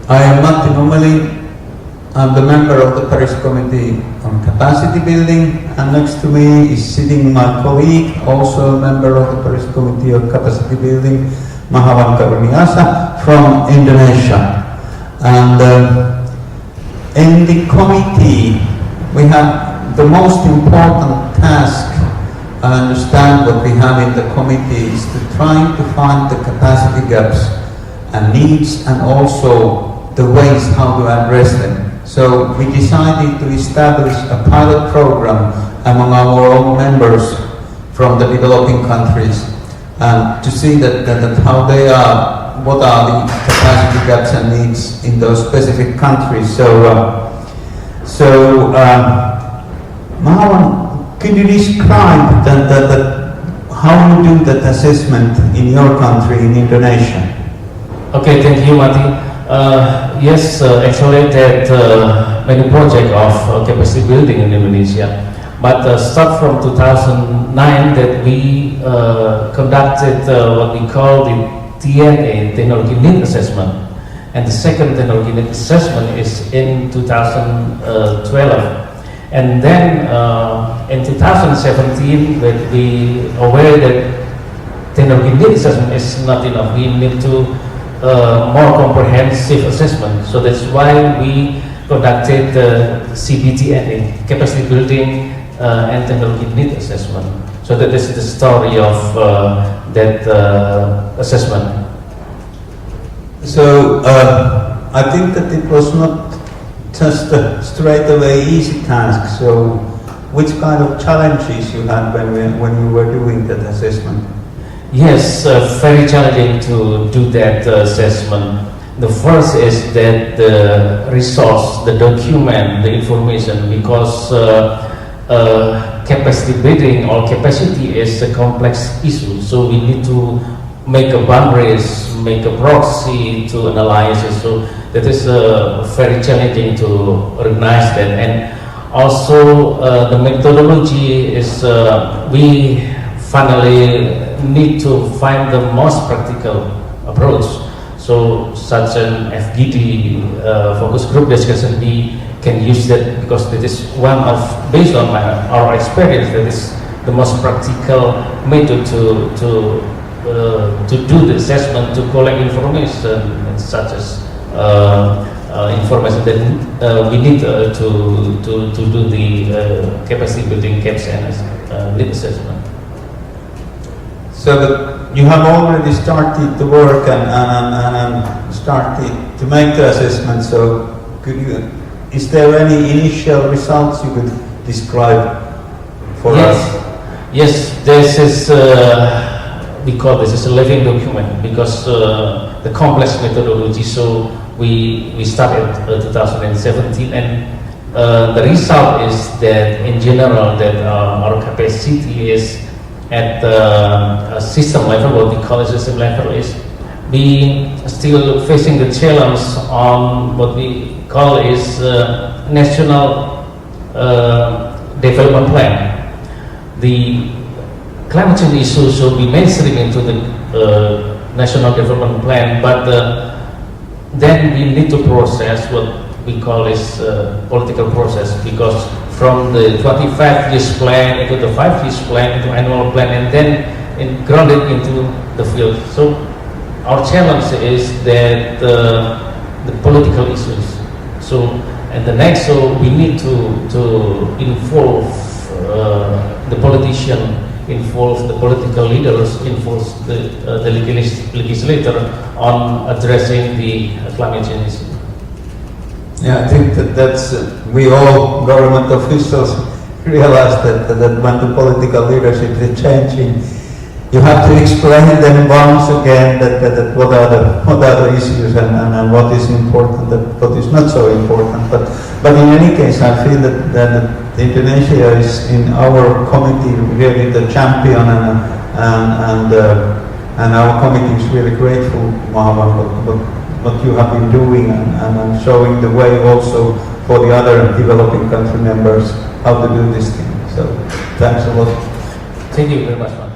I am Matti Nummelin. I'm the member of the Paris Committee on Capacity Building, and next to me is sitting my colleague, also a member of the Paris Committee of Capacity Building, Mahawan Karuniasa from Indonesia. And in the committee, we have the most important task. I understand what we have in the committee is to try to find the capacity gaps and needs, and also the ways how to address them. So we decided to establish a pilot program among our own members from the developing countries to see that how they are, what are the capacity gaps and needs in those specific countries. Mahawan, could you describe how you do that assessment in your country, in Indonesia? Okay, thank you, Matti. Yes, actually that many projects of capacity building in Indonesia, but start from 2009 that we conducted what we call the TNA, Technology Need Assessment, and the second Technology Need Assessment is in 2012, and then in 2017 that we aware that Technology Need Assessment is not enough. We need to more comprehensive assessment. So that's why we conducted the CBTNA, Capacity Building and Technology Need Assessment. So that is the story of that assessment. So I think that it was not just a straight away easy task. So which kind of challenges you had when you were doing that assessment? Yes, very challenging to do that assessment. The first is that the resource, the document, the information, because capacity building or capacity is a complex issue. So we need to make a boundaries, make a proxy to analyze it. So that is very challenging to recognize that. And also the methodology is we finally need to find the most practical approach. So such an FGD focus group discussion, we can use that because that is one of, based on our experience, that is the most practical method to do the assessment, to collect information, and such as information that we need to do the capacity building gaps and need assessment. So that you have already started to work and started to make the assessment. So is there any initial results you could describe for us? Yes, this is we call this is a living document because the complex methodology. So we started 2017, and the result is that in general that our capacity is at the system level, what we call a system level, is we still facing the challenge on what we call is national development plan. The climate change issue should be mainstream into the national development plan, but then we need to process what we call is political process, because from the 25 years plan into the 5 years plan into annual plan, and then grounded into the field. So our challenge is that the political issues. So and the next, so we need to involve the politician, involve the political leaders, involve the legislator on addressing the climate change issue. Yeah, I think that's we all government officials realize that when the political leadership is changing, you have to explain them once again that what are the issues and what is important and what is not so important. But in any case, I feel that Indonesia is in our committee really the champion, and our committee is really grateful, Mahawan, what you have been doing and showing the way also for the other developing country members how to do this thing. So thanks a lot. Thank you very much.